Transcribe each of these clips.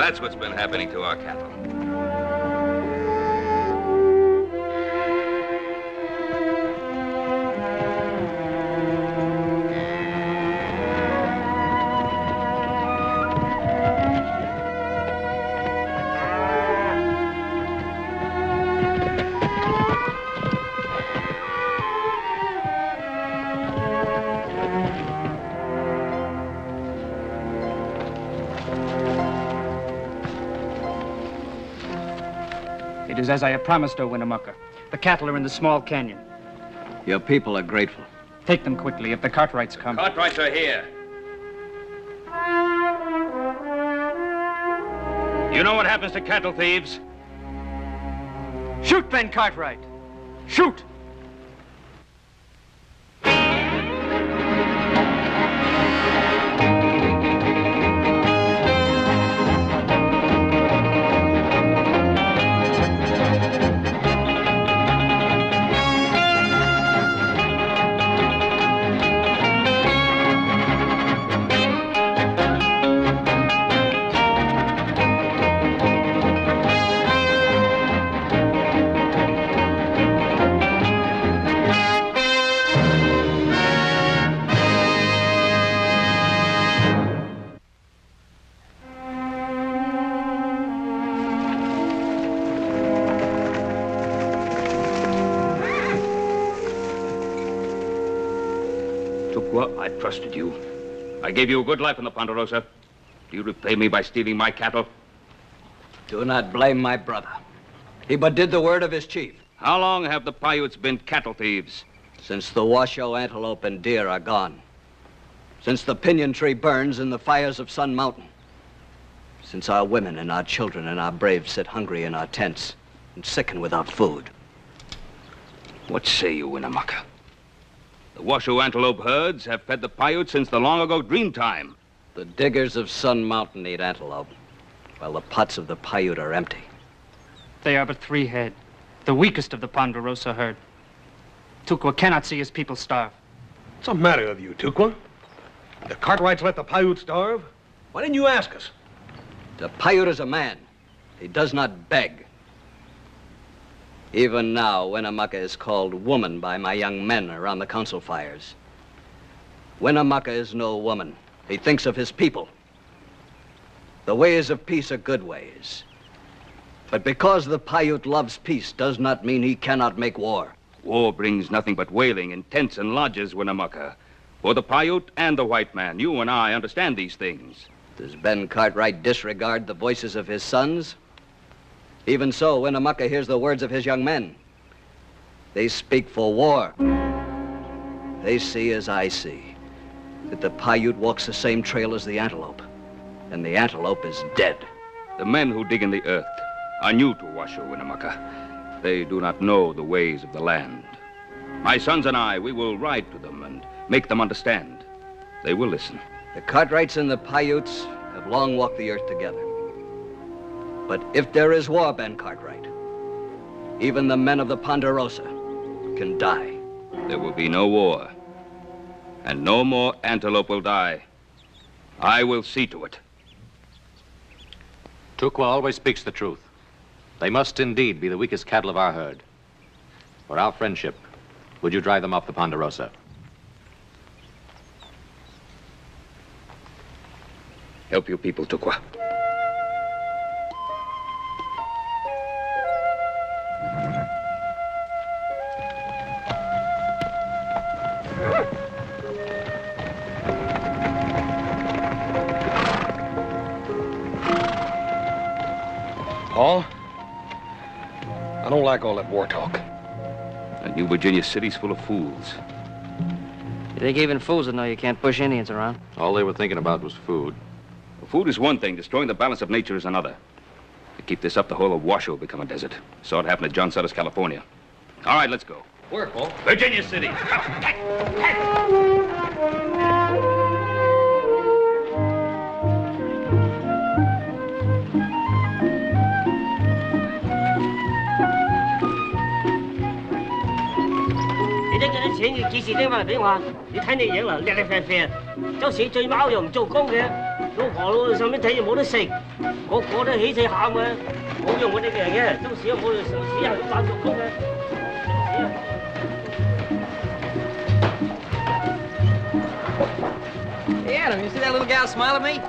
That's what's been happening to our cattle. It is as I have promised, O Winnemucca. The cattle are in the small canyon. Your people are grateful. Take them quickly if the Cartwrights come. Cartwrights are here. You know what happens to cattle thieves? Shoot, Ben Cartwright! Shoot! I trusted you. I gave you a good life in the Ponderosa. Do you repay me by stealing my cattle? Do not blame my brother. He but did the word of his chief. How long have the Paiutes been cattle thieves? Since the Washoe antelope and deer are gone. Since the pinyon tree burns in the fires of Sun Mountain. Since our women and our children and our braves sit hungry in our tents and sicken without food. What say you, Winnemucca? The Washoe antelope herds have fed the Paiutes since the long-ago dream time. The diggers of Sun Mountain eat antelope, while the pots of the Paiute are empty. They are but 3 head, the weakest of the Ponderosa herd. Tukwa cannot see his people starve. What's the matter with you, Tukwa? The Cartwrights let the Paiute starve? Why didn't you ask us? The Paiute is a man. He does not beg. Even now, Winnemucca is called woman by my young men around the council fires. Winnemucca is no woman. He thinks of his people. The ways of peace are good ways. But because the Paiute loves peace does not mean he cannot make war. War brings nothing but wailing in tents and lodges, Winnemucca. For the Paiute and the white man, you and I understand these things. Does Ben Cartwright disregard the voices of his sons? Even so, Winnemucca hears the words of his young men. They speak for war. They see as I see, that the Paiute walks the same trail as the antelope, and the antelope is dead. The men who dig in the earth are new to Washoe, Winnemucca. They do not know the ways of the land. My sons and I, we will ride to them and make them understand. They will listen. The Cartwrights and the Paiutes have long walked the earth together. But if there is war, Ben Cartwright, even the men of the Ponderosa can die. There will be no war, and no more antelope will die. I will see to it. Tukwa always speaks the truth. They must indeed be the weakest cattle of our herd. For our friendship, would you drive them off the Ponderosa? Help your people, Tukwa. Paul, I don't like all that war talk. That New Virginia city's full of fools. You think even fools would know you can't push Indians around? All they were thinking about was food. Food is one thing, destroying the balance of nature is another. To keep this up, the whole of Washoe will become a desert. Saw it happen at John Sutter's, California. All right, let's go. Where, Paul? Virginia City. 老婆佬上面睇又冇得食，個個都起死喊嘅，冇用我哋嘅人嘅，到時又冇死人都爛熟工嘅。Hey, Adam, you see that little gal smile at me?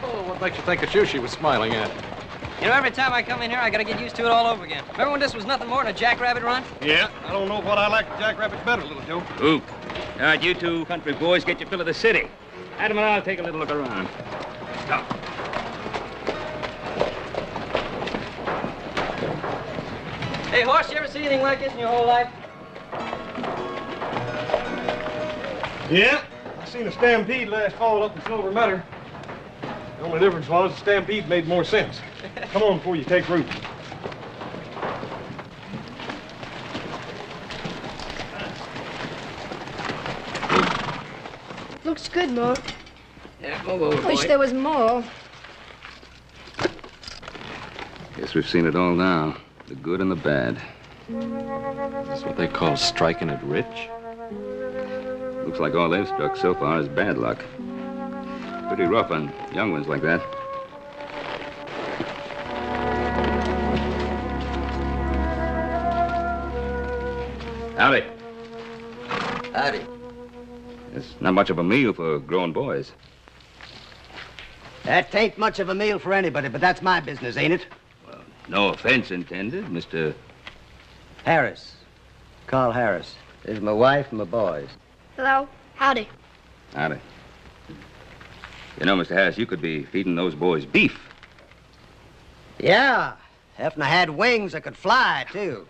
Oh, what makes you think it's you she was smiling at? You know, every time I come in here, I gotta get used to it all over again. Remember when this was nothing more than a jackrabbit run? Yeah, I don't know what I like the jackrabbits better, little Joe. Oop. All right, you two country boys, get your fill of the city. Adam and I'll take a little look around. Stop. Hey, Horse, you ever see anything like this in your whole life? Yeah, I seen a stampede last fall up in Silver Meadow. The only difference was the stampede made more sense. Come on before you take root. Looks good, Mo. Yeah, move over, Wish there was more. Guess we've seen it all now. The good and the bad. That's what they call striking it rich. Looks like all they've struck so far is bad luck. Pretty rough on young ones like that. Howdy. Howdy. It's not much of a meal for grown boys. That ain't much of a meal for anybody, but that's my business, ain't it? Well, no offense intended, Mr. Harris. Carl Harris. This is my wife and my boys. Hello. Howdy. Howdy. You know, Mr. Harris, you could be feeding those boys beef. Yeah. If I had wings, I could fly, too.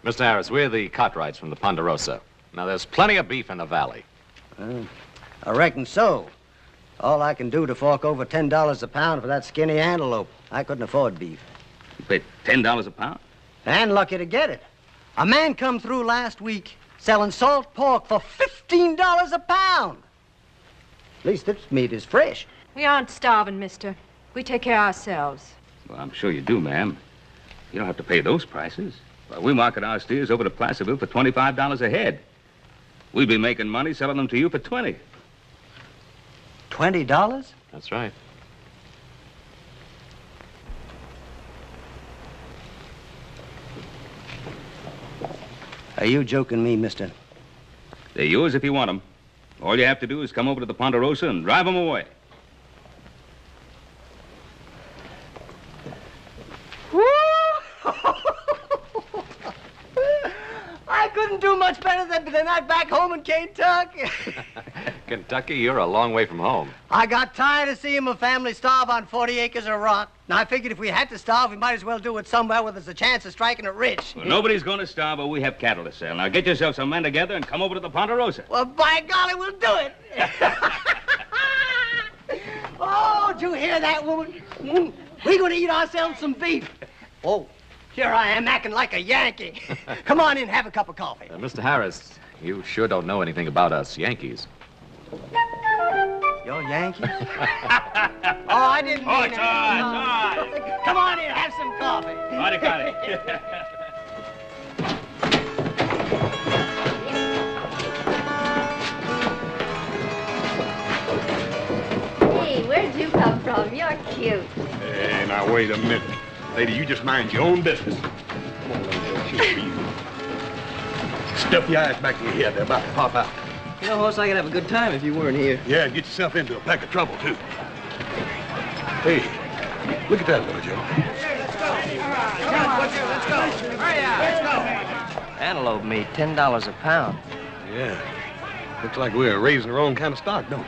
Mr. Harris, we're the Cartwrights from the Ponderosa. Now, there's plenty of beef in the valley. I reckon so. All I can do to fork over $10 a pound for that skinny antelope. I couldn't afford beef. You paid $10 a pound? And lucky to get it. A man come through last week selling salt pork for $15 a pound. At least this meat is fresh. We aren't starving, mister. We take care of ourselves. Well, I'm sure you do, ma'am. You don't have to pay those prices. Well, we market our steers over to Placerville for $25 a head. We'd be making money selling them to you for $20. $20? That's right. Are you joking me, mister? They're yours if you want them. All you have to do is come over to the Ponderosa and drive them away. I couldn't do much better than that back home in Kentucky. Kentucky, you're a long way from home. I got tired of seeing my family starve on 40 acres of rock. Now, I figured if we had to starve, we might as well do it somewhere where there's a chance of striking it rich. Well, nobody's going to starve, but we have cattle to sell. Now, get yourself some men together and come over to the Ponderosa. Well, by golly, we'll do it. Oh, did you hear that, woman? We're going to eat ourselves some beef. Oh, here I am acting like a Yankee. Come on in, have a cup of coffee. Mr. Harris, you sure don't know anything about us Yankees. You're Yankees? Oh, I didn't mean it's all right. Come on in, have some coffee. Righty, righty. Hey, where'd you come from? You're cute. Hey, now, wait a minute. Lady, you just mind your own business. Come on, little Joe, she'll for you. Stuff your eyes back in your head. They're about to pop out. You know, Horse, I could have a good time if you weren't here. Yeah, get yourself into a pack of trouble, too. Hey, look at that, little Joe. Let's go. Hurry up. Let's go. Antelope meat, $10 a pound. Yeah. Looks like we're raising the wrong kind of stock, don't it?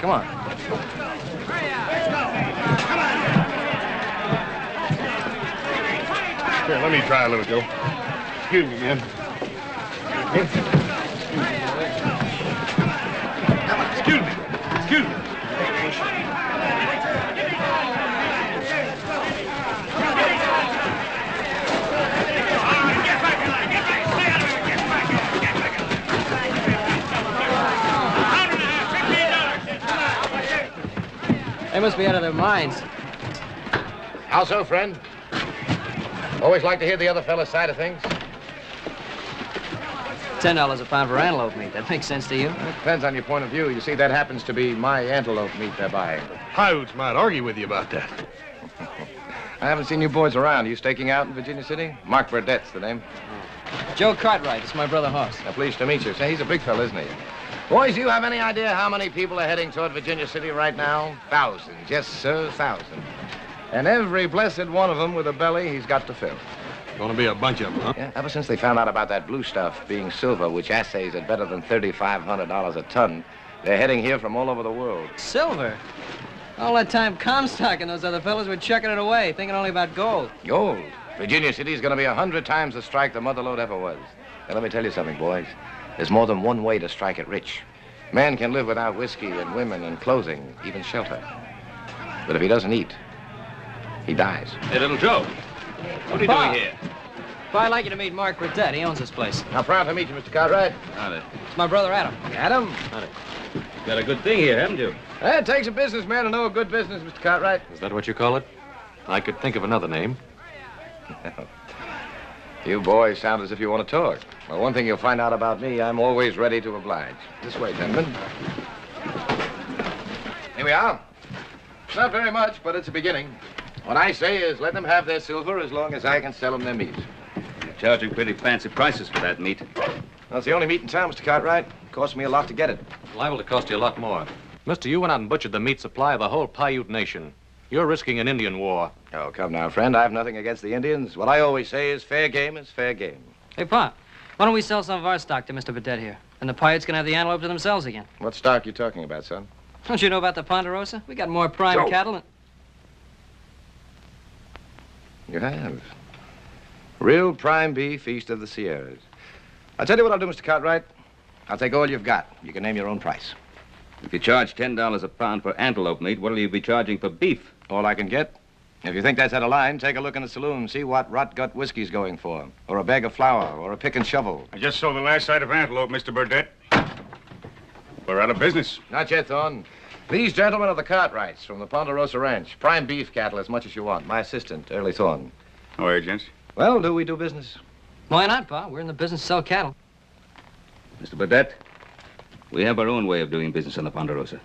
Come on. Hurry up. Let's go. Come on. Here, let me try a little, Joe. Excuse me, man. Excuse me. Excuse me. They must be out of their minds. How so, friend? Always like to hear the other fellow's side of things. $10 a pound for antelope meat. That makes sense to you? It depends on your point of view. You see, that happens to be my antelope meat they're buying. Piutes might argue with you about that. I haven't seen you boys around. Are you staking out in Virginia City? Mark Burdett's the name. Joe Cartwright. It's my brother Hoss. Pleased to meet you. Say, he's a big fella, isn't he? Boys, do you have any idea how many people are heading toward Virginia City right now? Thousands. Yes, sir, thousands. And every blessed one of them with a belly he's got to fill. Gonna be a bunch of them, huh? Yeah, ever since they found out about that blue stuff being silver, which assays at better than $3,500 a ton, they're heading here from all over the world. Silver? All that time Comstock and those other fellas were chucking it away, thinking only about gold. Gold? Virginia City's gonna be 100 times the strike the Motherlode ever was. Now, let me tell you something, boys. There's more than one way to strike it rich. Man can live without whiskey and women and clothing, even shelter. But if he doesn't eat, he dies. Hey, little Joe. What are you doing here? Well, I'd like you to meet Mark Burdett. He owns this place. How proud to meet you, Mr. Cartwright. Howdy. It's my brother Adam. Adam? Howdy. Got a good thing here, haven't you? It takes a businessman to know a good business, Mr. Cartwright. Is that what you call it? I could think of another name. You boys sound as if you want to talk. Well, one thing you'll find out about me, I'm always ready to oblige. This way, gentlemen. Here we are. Not very much, but it's a beginning. What I say is let them have their silver as long as I can sell them their meat. You're charging pretty fancy prices for that meat. Well, it's the only meat in town, Mr. Cartwright. It cost me a lot to get it. Liable to cost you a lot more. Mister, you went out and butchered the meat supply of the whole Paiute nation. You're risking an Indian war. Oh, come now, friend. I have nothing against the Indians. What I always say is fair game is fair game. Hey, Pop, why don't we sell some of our stock to Mr. Burdett here? And the Paiutes can have the antelope to themselves again. What stock you talking about, son? Don't you know about the Ponderosa? We got more prime cattle than... You have. Real prime beef east of the Sierras. I'll tell you what I'll do, Mr. Cartwright. I'll take all you've got. You can name your own price. If you charge $10 a pound for antelope meat, what'll you be charging for beef? All I can get. If you think that's out of line, take a look in the saloon, see what rot-gut whiskey's going for, or a bag of flour, or a pick and shovel. I just sold the last sight of antelope, Mr. Burdett. We're out of business. Not yet, Thorne. These gentlemen are the Cartwrights from the Ponderosa Ranch. Prime beef cattle as much as you want. My assistant, Early Thorne. How are you, gents? Well, do we do business? Why not, Pa? We're in the business to sell cattle. Mr. Burdett, we have our own way of doing business on the Ponderosa.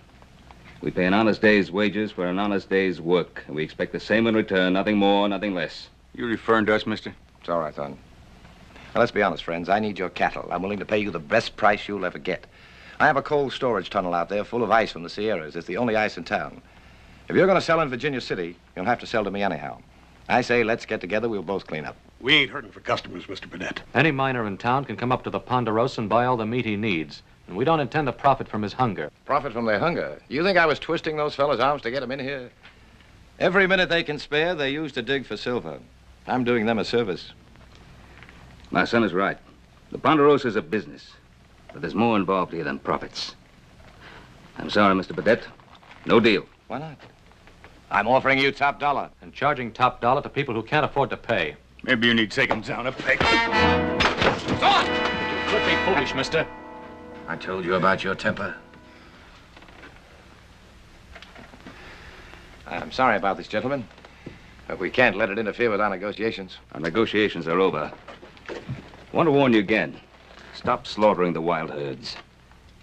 We pay an honest day's wages for an honest day's work, and we expect the same in return, nothing more, nothing less. You referring to us, mister? It's all right, Thorne. Now, let's be honest, friends. I need your cattle. I'm willing to pay you the best price you'll ever get. I have a cold storage tunnel out there full of ice from the Sierras. It's the only ice in town. If you're going to sell in Virginia City, you'll have to sell to me anyhow. I say let's get together. We'll both clean up. We ain't hurting for customers, Mr. Burdett. Any miner in town can come up to the Ponderosa and buy all the meat he needs. And we don't intend to profit from his hunger. Profit from their hunger? You think I was twisting those fellas' arms to get them in here? Every minute they can spare, they use to dig for silver. I'm doing them a service. My son is right. The Ponderosa is a business. But there's more involved here than profits. I'm sorry, Mr. Burdett. No deal. Why not? I'm offering you top dollar. And charging top dollar to people who can't afford to pay. Maybe you need to take him down a peg. Stop! You could be foolish, mister. I told you about your temper. I'm sorry about this, gentlemen. But we can't let it interfere with our negotiations. Our negotiations are over. I want to warn you again. Stop slaughtering the wild herds.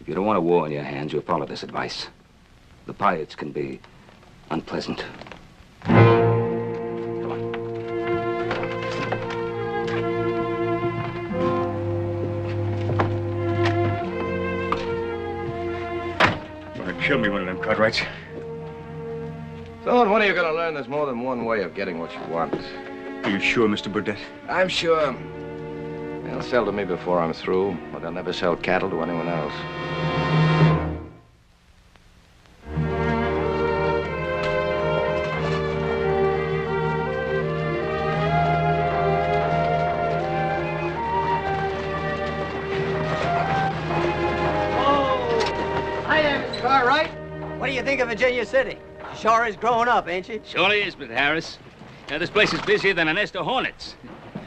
If you don't want a war on your hands, you'll follow this advice. The Paiutes can be unpleasant. Come on. Gonna kill me, one of them Cartwrights. So, when are you going to learn there's more than one way of getting what you want? Are you sure, Mr. Burdett? I'm sure. They'll sell to me before I'm through, but they'll never sell cattle to anyone else. Hi there, Mr. Cartwright. What do you think of Virginia City? She sure is growing up, ain't she? Surely is, Mr. Harris. Now, this place is busier than a nest of hornets.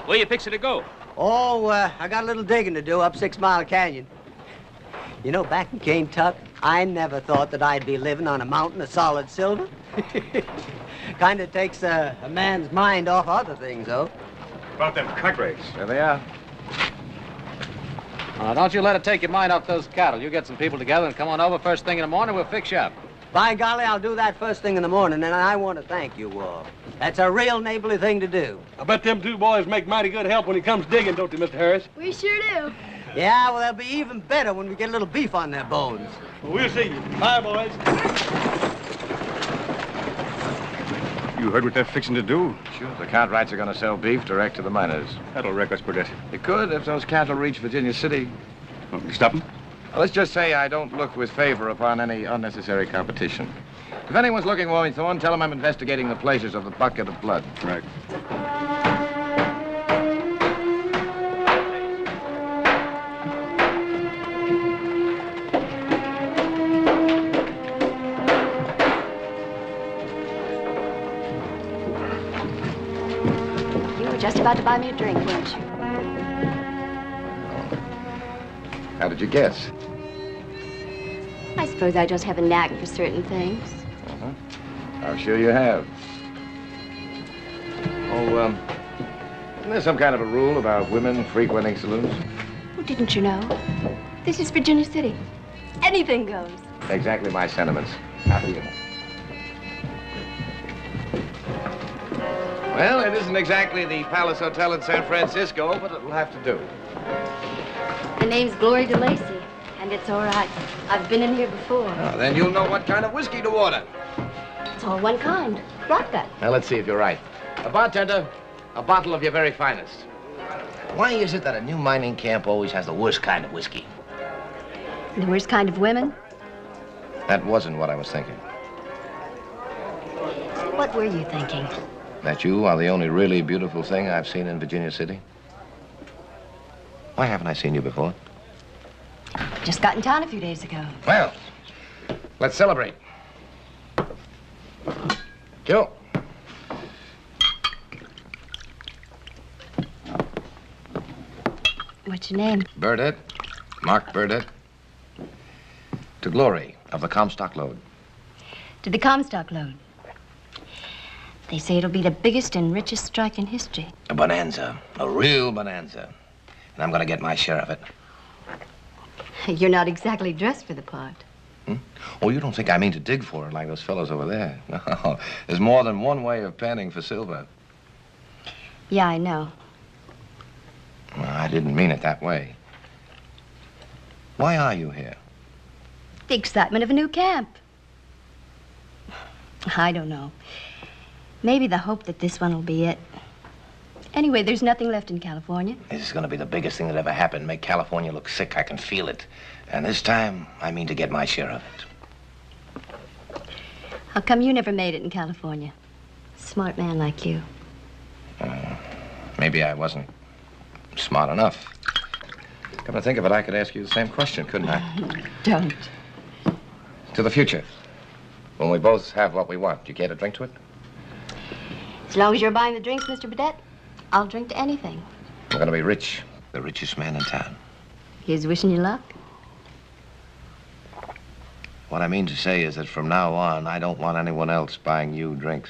Where you fixing to go? Oh, I got a little digging to do up 6 Mile Canyon. You know, back in Kentucky, I never thought that I'd be living on a mountain of solid silver. Kind of takes a man's mind off other things, though. About them Cartwrights. There they are. Don't you let it take your mind off those cattle. You get some people together and come on over first thing in the morning. We'll fix you up. By golly, I'll do that first thing in the morning, and I want to thank you all. That's a real neighborly thing to do. I bet them two boys make mighty good help when it comes digging, don't they, Mr. Harris? We sure do. Yeah, well, they'll be even better when we get a little beef on their bones. Well, we'll see you. Bye, boys. You heard what they're fixing to do? Sure, the Cartwrights are going to sell beef direct to the miners. That'll wreck us, Burdett. It could if those cattle reach Virginia City. Oh, you stop them? Well, let's just say I don't look with favor upon any unnecessary competition. If anyone's looking for me, Thorne, tell them I'm investigating the pleasures of the bucket of blood. Right. You were just about to buy me a drink, weren't you? How did you guess? I suppose I just have a knack for certain things. I'm sure you have. Oh, isn't there some kind of a rule about women frequenting saloons? Oh, didn't you know? This is Virginia City. Anything goes. Exactly my sentiments. How do you? Well, it isn't exactly the Palace Hotel in San Francisco, but it'll have to do. The name's Glory DeLacy, and it's all right. I've been in here before. Oh, then you'll know what kind of whiskey to order. It's all one kind. Like that. Now, let's see if you're right. A bartender, a bottle of your very finest. Why is it that a new mining camp always has the worst kind of whiskey? The worst kind of women? That wasn't what I was thinking. What were you thinking? That you are the only really beautiful thing I've seen in Virginia City? Why haven't I seen you before? Just got in town a few days ago. Well, let's celebrate. Kill. What's your name? Burdett. Mark Burdett. To Glory of the Comstock Lode. To the Comstock load. They say it'll be the biggest and richest strike in history. A bonanza. A real bonanza. And I'm going to get my share of it. You're not exactly dressed for the part. Oh, you don't think I mean to dig for it like those fellows over there. No, there's more than one way of panning for silver. Yeah, I know. Well, I didn't mean it that way. Why are you here? The excitement of a new camp. I don't know. Maybe the hope that this one will be it. Anyway, there's nothing left in California. This is going to be the biggest thing that ever happened. Make California look sick. I can feel it. And this time, I mean to get my share of it. How come you never made it in California? Smart man like you. Maybe I wasn't smart enough. Come to think of it, I could ask you the same question, couldn't I? Don't. To the future. When we both have what we want, do you care to drink to it? As long as you're buying the drinks, Mr. Burdett, I'll drink to anything. I'm going to be rich. The richest man in town. Here's wishing you luck. What I mean to say is that from now on, I don't want anyone else buying you drinks.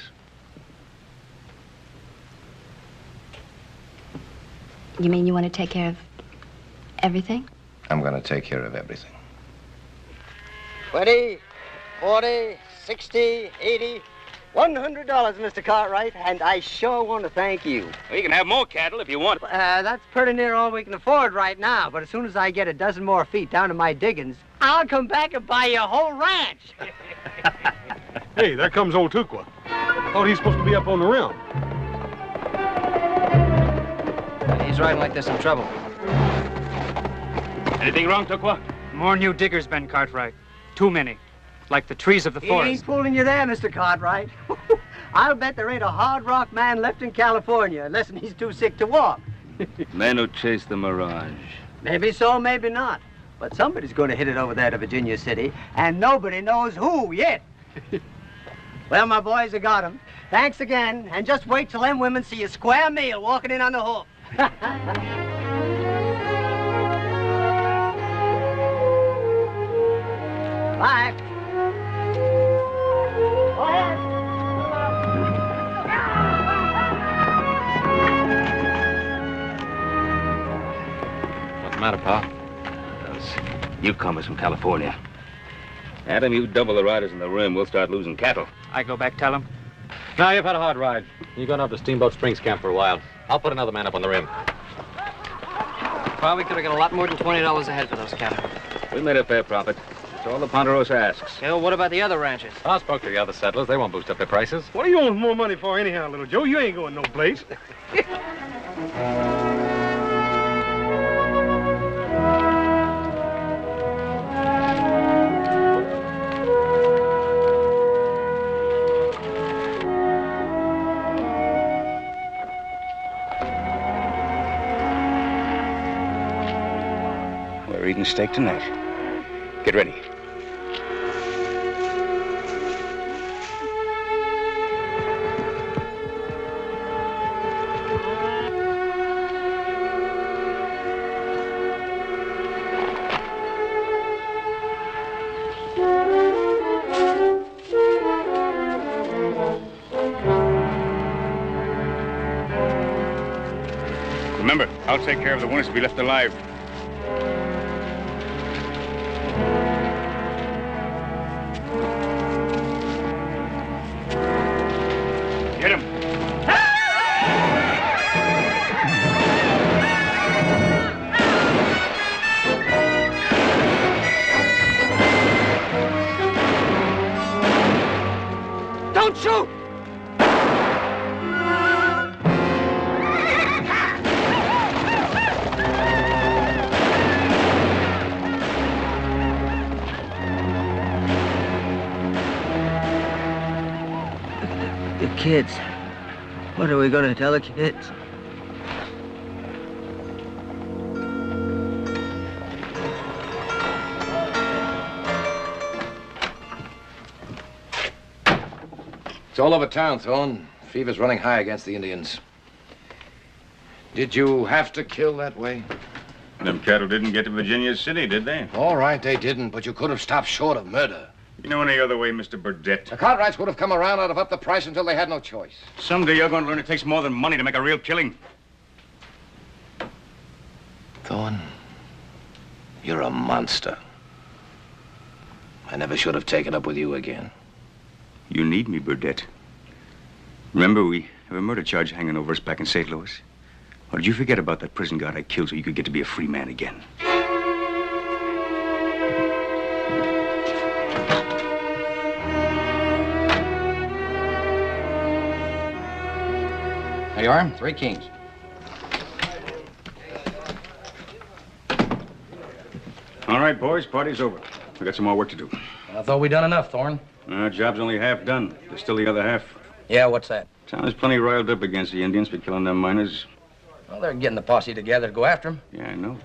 You mean you want to take care of everything? I'm going to take care of everything. 20, 40, 60, 80, $100, Mr. Cartwright, and I sure want to thank you. Well, you can have more cattle if you want. That's pretty near all we can afford right now, but as soon as I get a dozen more feet down to my diggings, I'll come back and buy you a whole ranch. Hey, there comes old Tukwa. Thought he's supposed to be up on the rim. He's riding like there's some trouble. Anything wrong, Tukwa? More new diggers, Ben Cartwright. Too many. Like the trees of the He forest. ain't fooling you there, Mr. Cartwright. I'll bet there ain't a hard rock man left in California unless he's too sick to walk. Men who chase the mirage. Maybe so, maybe not. But somebody's going to hit it over there to Virginia City, and nobody knows who yet. Well, my boys have got him. Thanks again, and just wait till them women see a square meal walking in on the hoof. Bye. What's the matter, Pa? Newcomers from California. Adam, you double the riders in the rim, we'll start losing cattle. I go back, tell him. Now, you've had a hard ride. You're going up to Steamboat Springs Camp for a while. I'll put another man up on the rim. Probably could have got a lot more than $20 a head for those cattle. We made a fair profit. That's all the Ponderosa asks. Yeah, well, what about the other ranches? I spoke to the other settlers. They won't boost up their prices. What do you want more money for anyhow, little Joe? You ain't going no place. We're eating steak tonight. Get ready. Remember, I'll take care of the ones to be left alive. Get him! Don't shoot! The kids. What are we going to tell the kids? It's all over town, Thorne. Fever's running high against the Indians. Did you have to kill that way? Them cattle didn't get to Virginia City, did they? All right, they didn't, but you could have stopped short of murder. You know any other way, Mr. Burdett? The Cartwrights would have come around and have upped the price until they had no choice. Someday you're going to learn it takes more than money to make a real killing. Thorne, you're a monster. I never should have taken up with you again. You need me, Burdett. Remember, we have a murder charge hanging over us back in St. Louis? Or did you forget about that prison guard I killed so you could get to be a free man again? There you are, 3 kings. All right, boys, party's over. We got some more work to do. I thought we'd done enough, Thorne. Job's only half done. There's still the other half. Yeah, what's that? Town is plenty riled up against the Indians for killing them miners. Well, they're getting the posse together to go after them. Yeah, I know.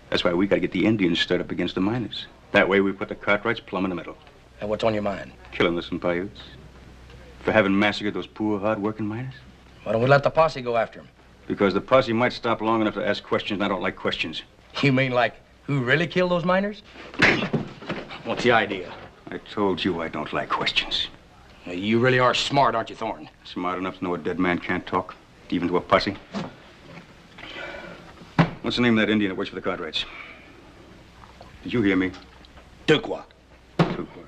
That's why we got to get the Indians stirred up against the miners. That way we put the Cartwrights plumb in the middle. And what's on your mind? Killing the Paiutes. For having massacred those poor, hard-working miners. Why don't we let the posse go after them? Because the posse might stop long enough to ask questions, and I don't like questions. You mean like, who really killed those miners? What's the idea? I told you I don't like questions. You really are smart, aren't you, Thorne? Smart enough to know a dead man can't talk, even to a posse. What's the name of that Indian that works for the Cartwrights? Did you hear me? Duqua. Duqua.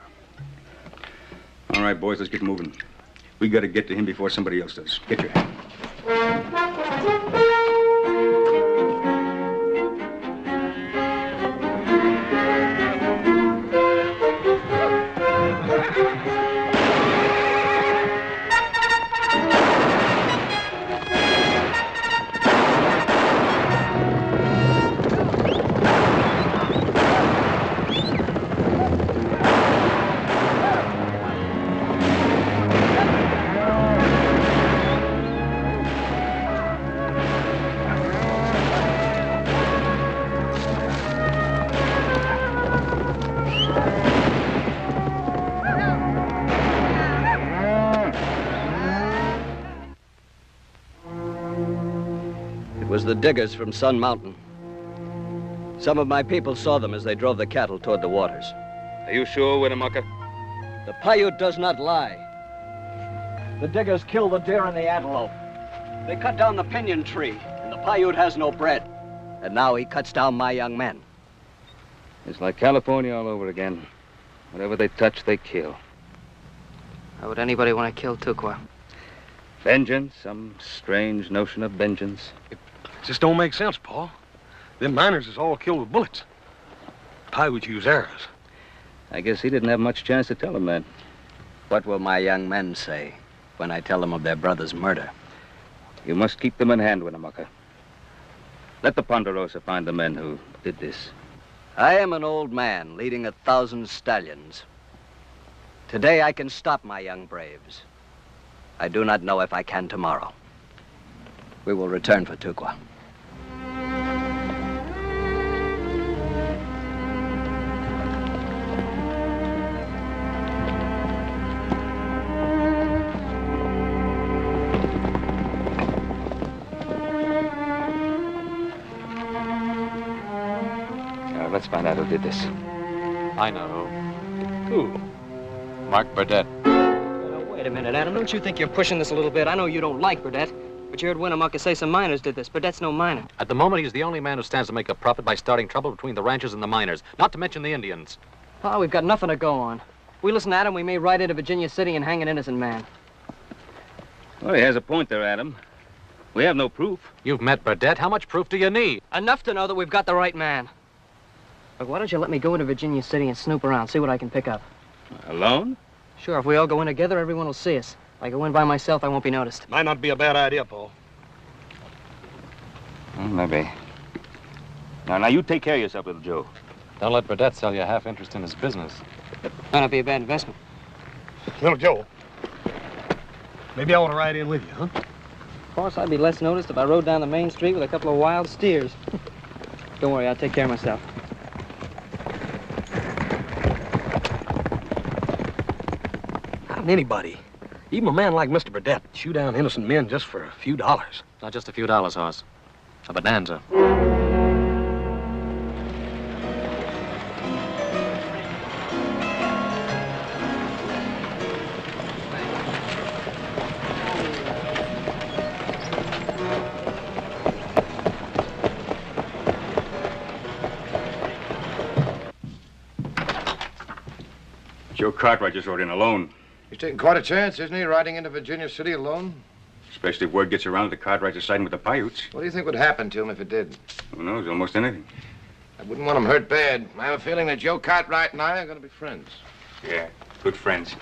All right, boys, let's get moving. We got to get to him before somebody else does. Get your hat. Was the diggers from Sun Mountain. Some of my people saw them as they drove the cattle toward the waters. Are you sure, Winnemucca? The Paiute does not lie. The diggers killed the deer and the antelope. They cut down the pinyon tree, and the Paiute has no bread. And now he cuts down my young men. It's like California all over again. Whatever they touch, they kill. Why would anybody want to kill Tukwa? Vengeance, some strange notion of vengeance. It just don't make sense, Paul. Them miners is all killed with bullets. Paiutes use arrows. I guess he didn't have much chance to tell them that. What will my young men say when I tell them of their brother's murder? You must keep them in hand, Winnemucca. Let the Ponderosa find the men who did this. I am an old man leading 1,000 stallions. Today I can stop my young braves. I do not know if I can tomorrow. We will return for Tukwa. Let's find out who did this. I know Who? who. Mark Burdett. Now, wait a minute, Adam. Don't you think you're pushing this a little bit? I know you don't like Burdett, but you heard Winnemucca say some miners did this. Burdett's no miner. At the moment, he's the only man who stands to make a profit by starting trouble between the ranchers and the miners, not to mention the Indians. Pa, we've got nothing to go on. We listen to Adam, we may ride into Virginia City and hang an innocent man. Well, he has a point there, Adam. We have no proof. You've met Burdett. How much proof do you need? Enough to know that we've got the right man. Look, why don't you let me go into Virginia City and snoop around, see what I can pick up? Alone? Sure, if we all go in together, everyone will see us. If I go in by myself, I won't be noticed. Might not be a bad idea, Paul. Well, maybe. Now, you take care of yourself, little Joe. Don't let Burdett sell you half interest in his business. Might not be a bad investment. Little Joe, maybe I want to ride in with you, huh? Of course, I'd be less noticed if I rode down the main street with a couple of wild steers. Don't worry, I'll take care of myself. How did anybody, even a man like Mr. Burdett, shoot down innocent men just for a few dollars? Not just a few dollars, Hoss. A bonanza. Joe Cartwright just rode in alone. He's taking quite a chance, isn't he, riding into Virginia City alone? Especially if word gets around that the Cartwrights are siding with the Paiutes. What do you think would happen to him if it did? Who knows? Almost anything. I wouldn't want him hurt bad. I have a feeling that Joe Cartwright and I are going to be friends. Yeah, good friends.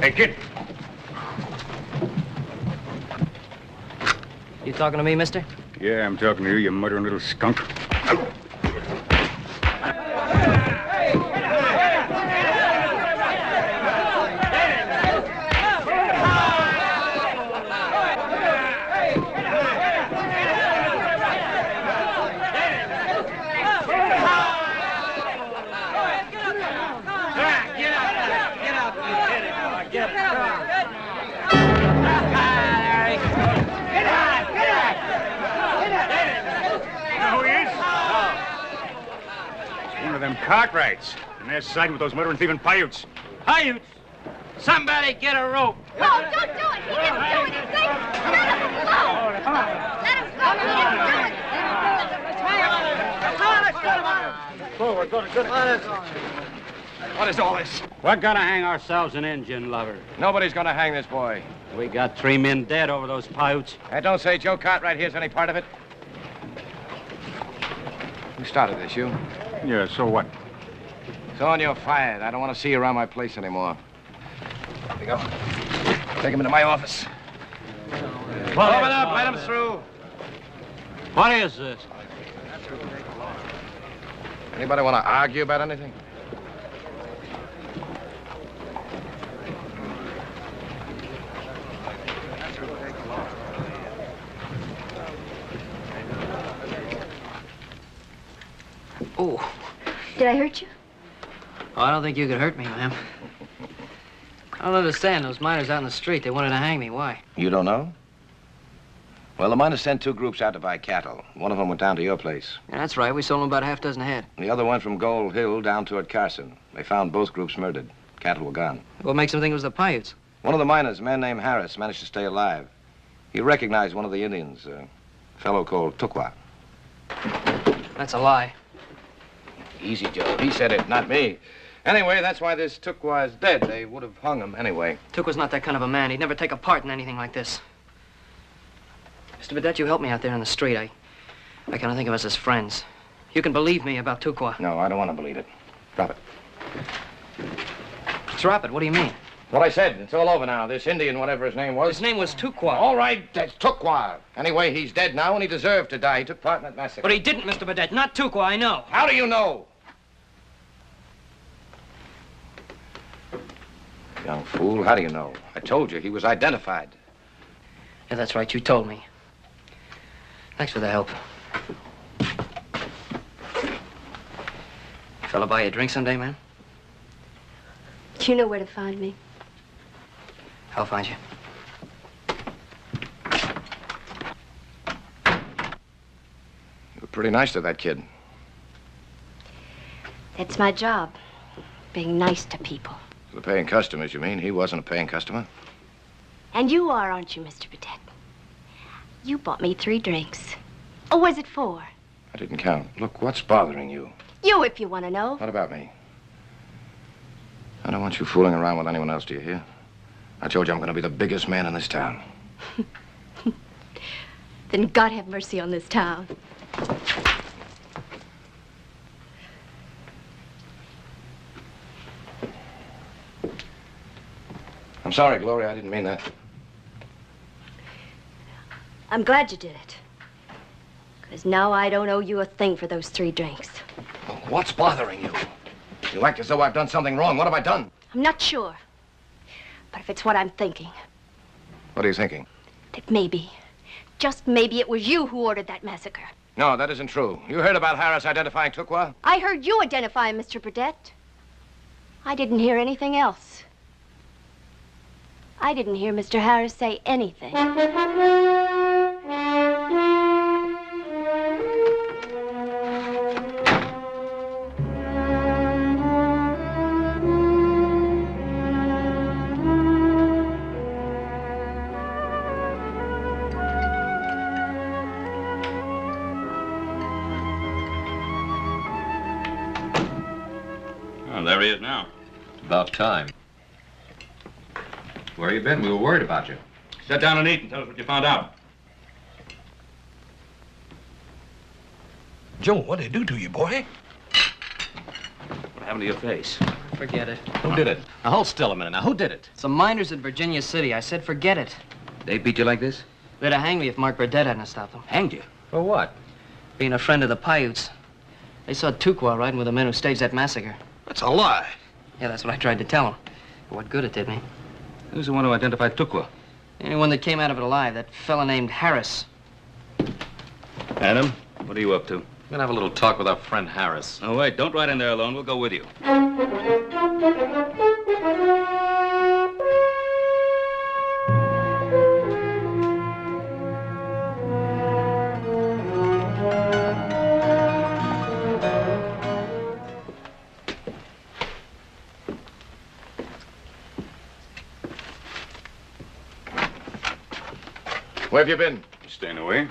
Hey, kid. You talking to me, mister? Yeah, I'm talking to you, you muttering little skunk. Cartwrights, and they're siding with those murdering, thieving Paiutes. Paiutes? Somebody get a rope. No, don't do it. He didn't do anything. Let him go. Let him go. He didn't do anything. What is all this? We're gonna hang ourselves an engine lover. Nobody's going to hang this boy. We got 3 men dead over those Paiutes. I don't say Joe Cartwright here's any part of it. You started this, you? Yeah, so what? So on, you're fired. I don't want to see you around my place anymore. There you go. Take him into my office. Open up, let him through. What is this? Anybody want to argue about anything? Oh. Did I hurt you? Oh, I don't think you could hurt me, ma'am. I don't understand. Those miners out in the street, they wanted to hang me. Why? You don't know? Well, the miners sent 2 groups out to buy cattle. One of them went down to your place. Yeah, that's right. We sold them about a half dozen head. The other went from Gold Hill down toward Carson. They found both groups murdered. Cattle were gone. What makes them think it was the Paiutes? One of the miners, a man named Harris, managed to stay alive. He recognized one of the Indians, a fellow called Tukwa. That's a lie. Easy, Joe. He said it, not me. Anyway, that's why this Tukwa is dead. They would have hung him anyway. Tukwa's not that kind of a man. He'd never take a part in anything like this. Mr. Burdett, you helped me out there on the street. I kind of think of us as friends. You can believe me about Tukwa. No, I don't want to believe it. Drop it. Drop it? What do you mean? What I said. It's all over now. This Indian, whatever his name was. His name was Tukwa. All right, that's Tukwa. Anyway, he's dead now, and he deserved to die. He took part in that massacre. But he didn't, Mr. Burdett. Not Tukwa, I know. How do you know? Young fool, how do you know? I told you, he was identified. Yeah, that's right. You told me. Thanks for the help. Fella buy you a drink someday, man? You know where to find me. I'll find you. You were pretty nice to that kid. That's my job, being nice to people. The paying customers, you mean? He wasn't a paying customer. And you are, aren't you, Mr. Burdett? You bought me 3 drinks. Or was it 4? I didn't count. Look, what's bothering you? You, if you want to know. What about me? I don't want you fooling around with anyone else, do you hear? I told you I'm going to be the biggest man in this town. Then God have mercy on this town. I'm sorry, Gloria. I didn't mean that. I'm glad you did it. Because now I don't owe you a thing for those 3 drinks. Well, what's bothering you? You act as though I've done something wrong. What have I done? I'm not sure. But if it's what I'm thinking, What are you thinking? that maybe, just maybe it was you who ordered that massacre. No, that isn't true. You heard about Harris identifying Tukwa? I heard you identify him, Mr. Burdett. I didn't hear anything else. I didn't hear Mr. Harris say anything. Oh, there he is now. About time. Where you been? We were worried about you. Sit down and eat and tell us what you found out. Joe, what'd they do to you, boy? What happened to your face? Forget it. Who did it? Now, hold still a minute. Now, who did it? Some miners at Virginia City. I said forget it. They beat you like this? They'd have hanged me if Mark Burdett hadn't stopped them. Hanged you? For what? Being a friend of the Paiutes. They saw Tukwa riding with the men who staged that massacre. That's a lie. Yeah, that's what I tried to tell them. But what good it did me. Who's the one who identified Tukwa? Anyone that came out of it alive, that fella named Harris. Adam, what are you up to? We're gonna have a little talk with our friend Harris. Oh, wait, don't ride in there alone. We'll go with you. Where have you been? Staying away.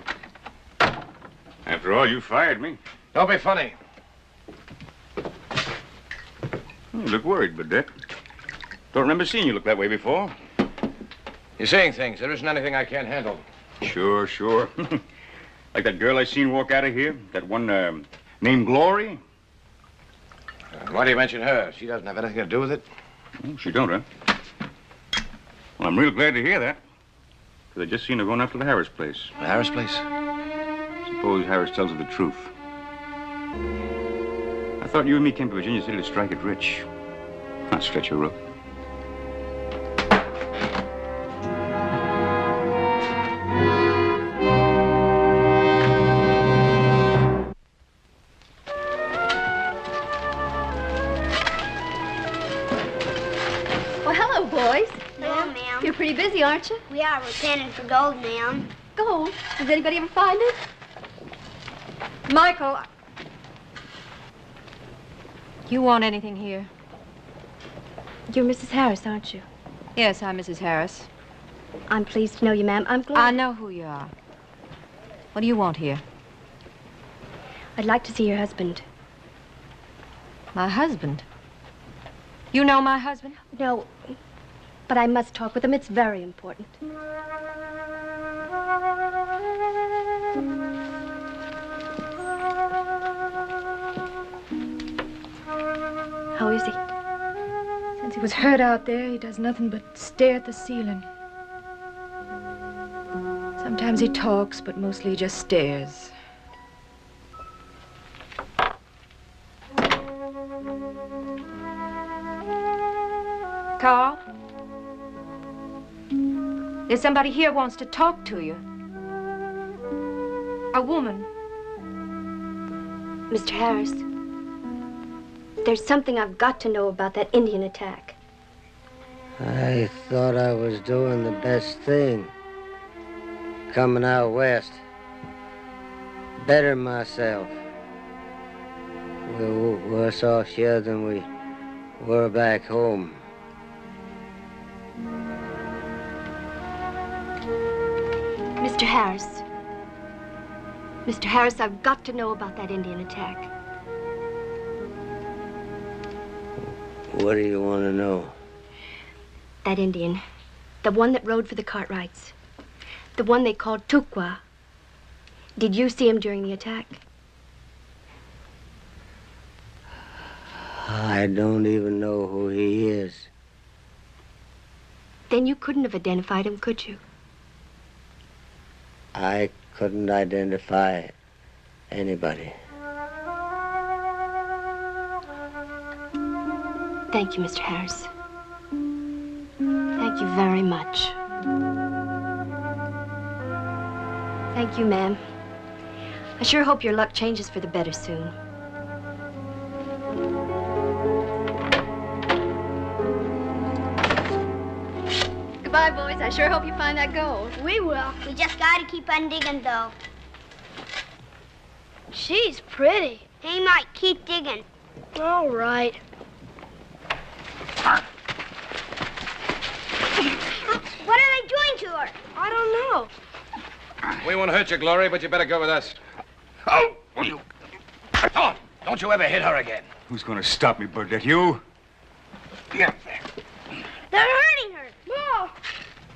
After all, you fired me. Don't be funny. You look worried, Burdett. Don't remember seeing you look that way before. You're saying things. There isn't anything I can't handle. Sure, sure. Like that girl I seen walk out of here? That one named Glory? Why do you mention her? She doesn't have anything to do with it. Oh, she don't, huh? Well, I'm real glad to hear that. Because I just seen her going after the Harris place. The Harris place? Suppose Harris tells her the truth. I thought you and me came to Virginia City to strike it rich. Not stretch a rook. Well, hello, boys. Hello, ma'am. You're pretty busy, aren't you? We are. We're panning for gold, ma'am. Gold? Does anybody ever find it? Michael, you want anything here? You're Mrs. Harris, aren't you? Yes, I'm Mrs. Harris. I'm pleased to know you, ma'am. I'm glad. I know who you are. What do you want here? I'd like to see your husband. My husband? You know my husband? No, but I must talk with him. It's very important. How is he? Since he was hurt out there, he does nothing but stare at the ceiling. Sometimes he talks, but mostly he just stares. Carl? There's somebody here who wants to talk to you. A woman. Mr. Harris, there's something I've got to know about that Indian attack. I thought I was doing the best thing. Coming out west. Better myself. We're worse off here than we were back home. Mr. Harris. Mr. Harris, I've got to know about that Indian attack. What do you want to know? That Indian. The one that rode for the Cartwrights. The one they called Tukwa. Did you see him during the attack? I don't even know who he is. Then you couldn't have identified him, could you? I couldn't identify anybody. Thank you, Mr. Harris. Thank you very much. Thank you, ma'am. I sure hope your luck changes for the better soon. Goodbye, boys. I sure hope you find that gold. We will. We just gotta keep on digging, though. She's pretty. Hey, Mike, keep digging. All right. What are they doing to her? I don't know. We won't hurt you, Glory, but you better go with us. Oh! Oh, don't you ever hit her again. Who's going to stop me, Burdette? You? Yeah. They're hurting her. Ma!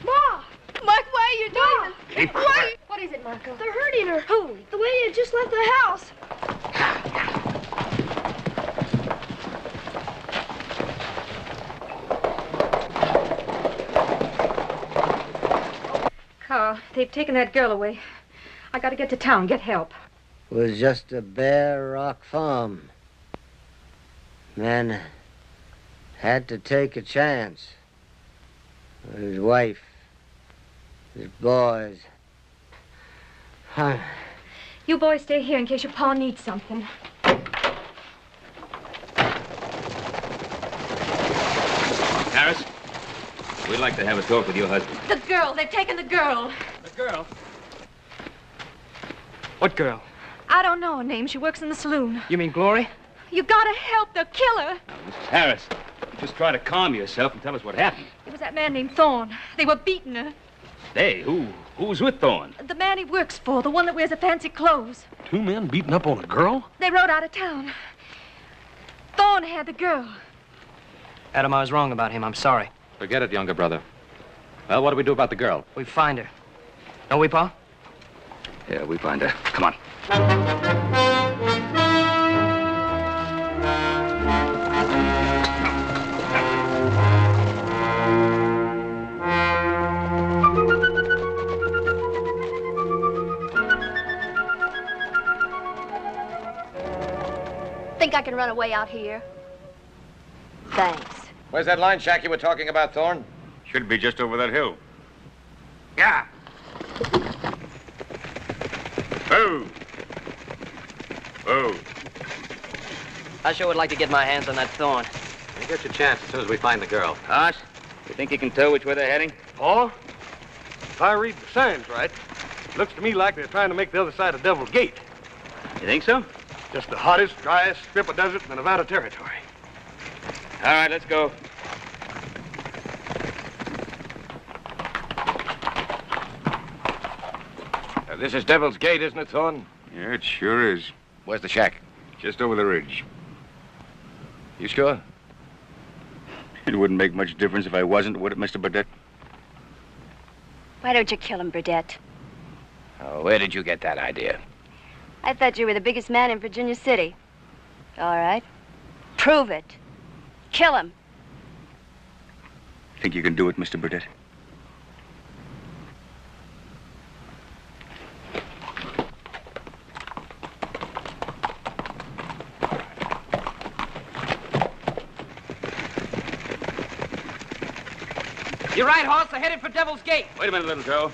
Ma! Mike, why are you doing this? Keep Why? What is it, Marco? They're hurting her. Who? The lady that just left the house. Carl, they've taken that girl away. I gotta get to town, get help. It was just a bare rock farm. Man had to take a chance. His wife, his boys. You boys stay here in case your pa needs something. Harris, we'd like to have a talk with your husband. The girl, they've taken the girl. The girl? What girl? I don't know her name. She works in the saloon. You mean Glory? You gotta help the killer. Mrs. Harris, just try to calm yourself and tell us what happened. It was that man named Thorne. They were beating her. Hey, who's with Thorne? The man he works for, the one that wears the fancy clothes. 2 men beating up on a girl? They rode out of town. Thorne had the girl. Adam, I was wrong about him. I'm sorry. Forget it, younger brother. Well, what do we do about the girl? We find her. Don't we, Pa? Yeah, we find her. Come on. Think I can run away out here? Thanks. Where's that line shack you were talking about, Thorne? Should be just over that hill. Yeah. Oh. Oh. I sure would like to get my hands on that Thorne. You get your chance as soon as we find the girl. Hoss, you think you can tell which way they're heading? Oh? If I read the signs right, Looks to me like they're trying to make the other side of Devil's Gate. You think so? Just the hottest, driest strip of desert in the Nevada Territory. All right, let's go. This is Devil's Gate, isn't it, Thorne? Yeah, it sure is. Where's the shack? Just over the ridge. You sure? It wouldn't make much difference if I wasn't, would it, Mr. Burdett? Why don't you kill him, Burdett? Oh, where did you get that idea? I thought you were the biggest man in Virginia City. All right. Prove it. Kill him. Think you can do it, Mr. Burdett? You're right, Hoss. They're headed for Devil's Gate. Wait a minute, Little Joe.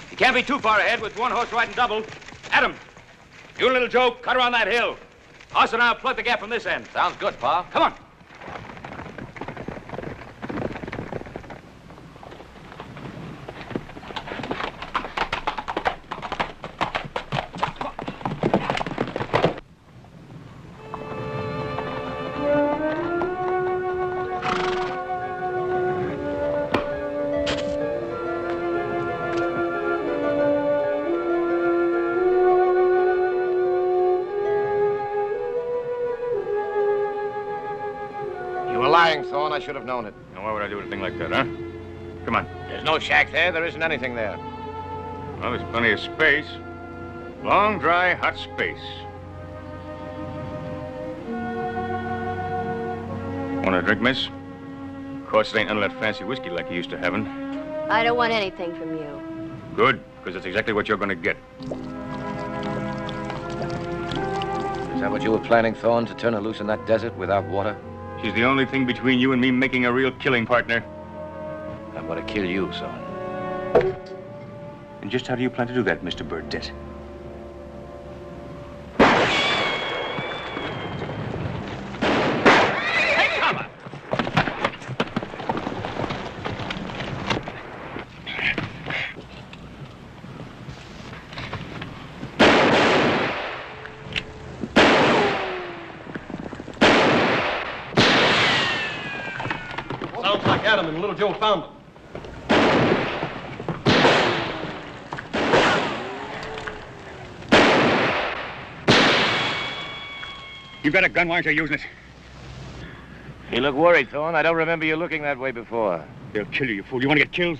You can't be too far ahead with one horse riding double. Adam, you and Little Joe, cut around that hill. Hoss and I'll plug the gap from this end. Sounds good, Pa. Come on. Thorne, I should have known it. Now, why would I do anything like that, huh? Come on. There's no shack there. There isn't anything there. Well, there's plenty of space. Long, dry, hot space. Want a drink, miss? Of course, it ain't none of that fancy whiskey like you used to having. I don't want anything from you. Good, because that's exactly what you're going to get. Is that what you were planning, Thorne, to turn her loose in that desert without water? She's the only thing between you and me making a real killing partner. I'm going to kill you, son. And just how do you plan to do that, Mr. Burdett? Sounds like Adam and Little Joe found them. You got a gun, why aren't you using it? You look worried, Thorne. I don't remember you looking that way before. They'll kill you, you fool. You want to get killed?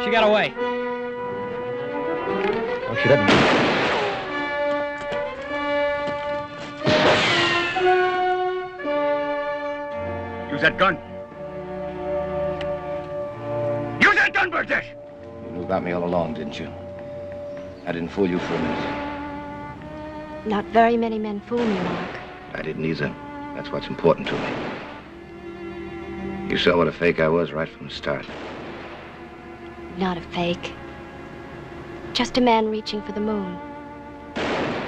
She got away. Oh, she doesn't. Use that gun. Use that gun, Burdett! You knew about me all along, didn't you? I didn't fool you for a minute. Not very many men fool me, Mark. I didn't either. That's what's important to me. You saw what a fake I was right from the start. Not a fake. Just a man reaching for the moon.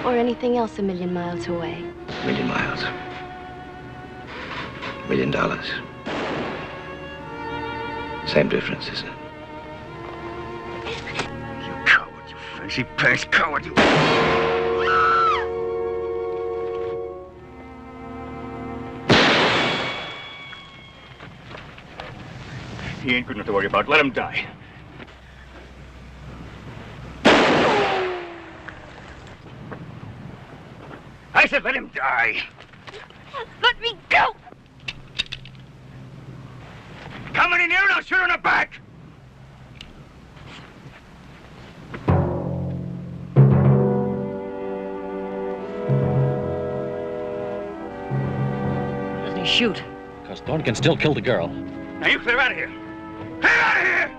Or anything else a million miles away. $1 million. $1 million. Same difference, isn't it? You coward, you fancy pants coward, you... He ain't good enough to worry about. Let him die. I said let him die. Let me go! Come any nearer and I'll shoot her in the back. Doesn't he shoot? Because Thorne can still kill the girl. Now you clear out of here. Clear out of here!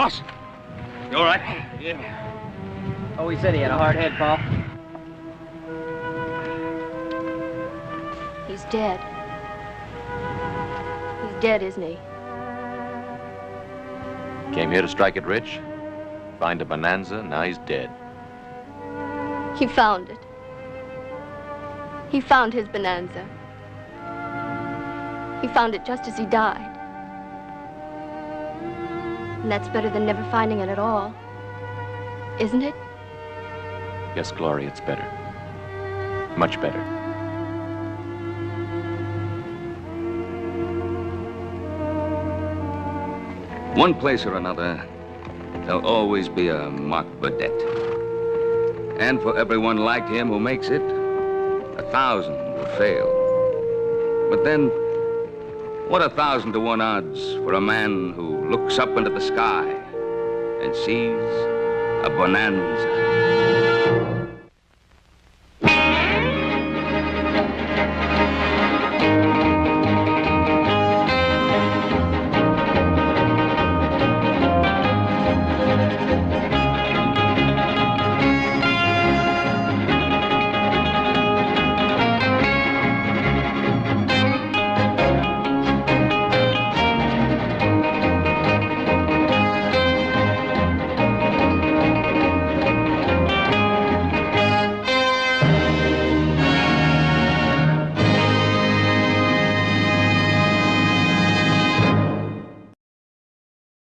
Boss, you all right? Yeah. Oh, he said he had a hard head, Paul. He's dead. He's dead, isn't he? Came here to strike it rich, find a bonanza, now he's dead. He found it. He found his bonanza. He found it just as he died. And that's better than never finding it at all. Isn't it? Yes, Glory, it's better. Much better. One place or another, there'll always be a Mark Burdett. And for everyone like him who makes it, 1,000 will fail. But then, what 1,000 to 1 odds for a man who looks up into the sky and sees a bonanza?